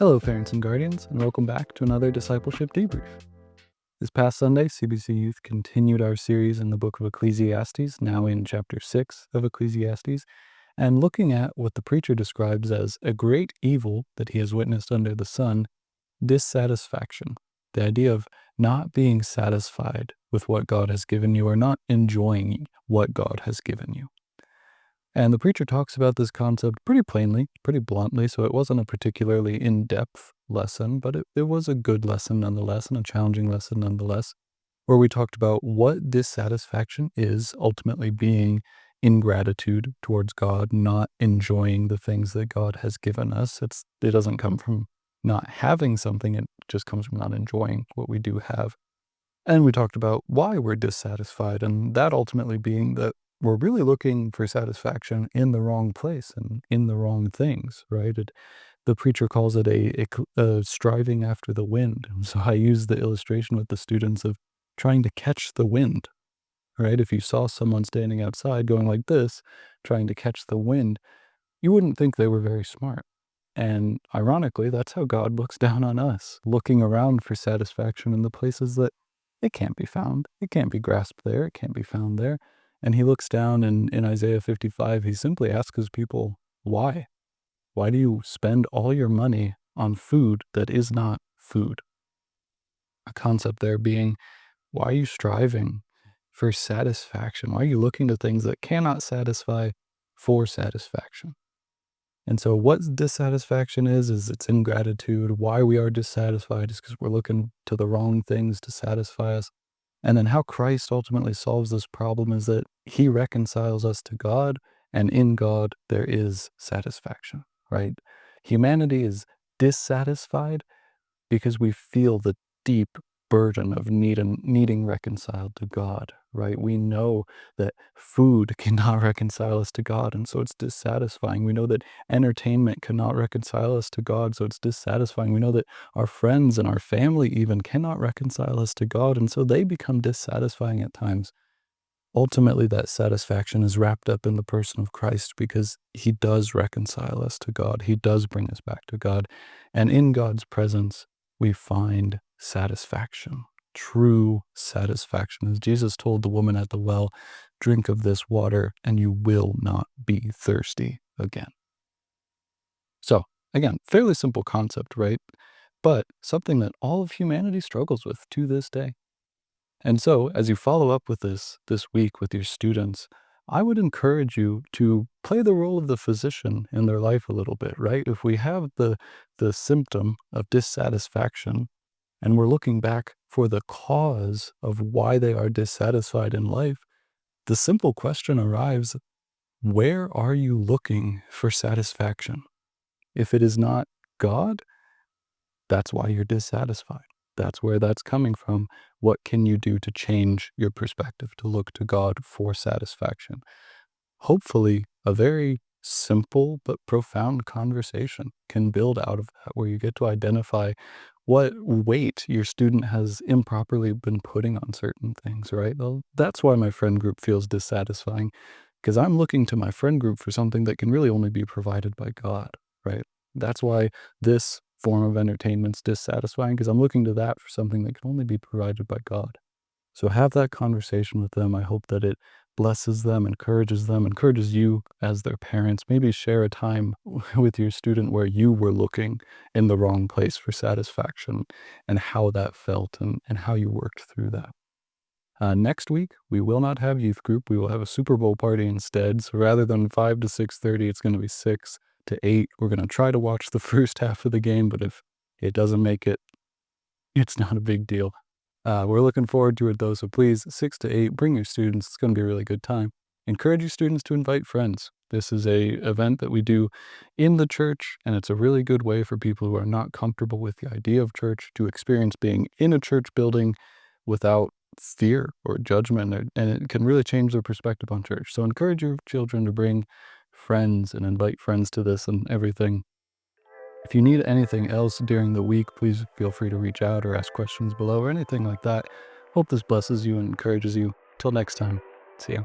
Hello, parents and guardians, and welcome back to another Discipleship Debrief. This past Sunday, CBC Youth continued our series in the book of Ecclesiastes, now in chapter 6 of Ecclesiastes, and looking at what the preacher describes as a great evil that he has witnessed under the sun, dissatisfaction. The idea of not being satisfied with what God has given you or not enjoying what God has given you. And the preacher talks about this concept pretty plainly, pretty bluntly, so it wasn't a particularly in-depth lesson, but it was a good lesson nonetheless, and a challenging lesson nonetheless, where we talked about what dissatisfaction is, ultimately being ingratitude towards God, not enjoying the things that God has given us. It doesn't come from not having something, it just comes from not enjoying what we do have. And we talked about why we're dissatisfied, and that ultimately being that we're really looking for satisfaction in the wrong place and in the wrong things, right? The preacher calls it a striving after the wind. And so I use the illustration with the students of trying to catch the wind, right? If you saw someone standing outside going like this, trying to catch the wind, you wouldn't think they were very smart. And ironically, that's how God looks down on us, looking around for satisfaction in the places that it can't be found. It can't be grasped there. It can't be found there. And he looks down and in Isaiah 55, he simply asks his people, why? Why do you spend all your money on food that is not food? A concept there being, why are you striving for satisfaction? Why are you looking to things that cannot satisfy for satisfaction? And so what dissatisfaction is it's ingratitude. Why we are dissatisfied is because we're looking to the wrong things to satisfy us. And then how Christ ultimately solves this problem is that he reconciles us to God, and in God there is satisfaction, right? Humanity is dissatisfied because we feel the deep burden of needing reconciled to God, right? We know that food cannot reconcile us to God, and so it's dissatisfying. We know that entertainment cannot reconcile us to God, so it's dissatisfying. We know that our friends and our family even cannot reconcile us to God, and so they become dissatisfying at times. Ultimately, that satisfaction is wrapped up in the person of Christ because he does reconcile us to God. He does bring us back to God. And in God's presence, we find satisfaction, true satisfaction. As Jesus told the woman at the well, drink of this water and you will not be thirsty again. So again, fairly simple concept, right? But something that all of humanity struggles with to this day. And so, as you follow up with this week with your students, I would encourage you to play the role of the physician in their life a little bit, right? If we have the symptom of dissatisfaction and we're looking back for the cause of why they are dissatisfied in life, the simple question arrives, where are you looking for satisfaction? If it is not God, that's why you're dissatisfied. That's where that's coming from. What can you do to change your perspective, to look to God for satisfaction? Hopefully, a very simple but profound conversation can build out of that, where you get to identify what weight your student has improperly been putting on certain things, right? Well, that's why my friend group feels dissatisfying, because I'm looking to my friend group for something that can really only be provided by God, right? That's why this form of entertainment's dissatisfying, because I'm looking to that for something that can only be provided by God. So have that conversation with them. I hope that it blesses them, encourages you as their parents. Maybe share a time with your student where you were looking in the wrong place for satisfaction and how that felt and how you worked through that. Next week, we will not have youth group. We will have a Super Bowl party instead. So rather than 5 to 6:30, it's going to be 6 to 8. We're going to try to watch the first half of the game, but if it doesn't make it, it's not a big deal. We're looking forward to it though, so please, 6 to 8, bring your students. It's going to be a really good time. Encourage your students to invite friends. This is a event that we do in the church, and it's a really good way for people who are not comfortable with the idea of church to experience being in a church building without fear or judgment, and it can really change their perspective on church. So encourage your children to bring friends and invite friends to this and everything. If you need anything else during the week, please feel free to reach out or ask questions below or anything like that. Hope this blesses you and encourages you. Till next time, see ya.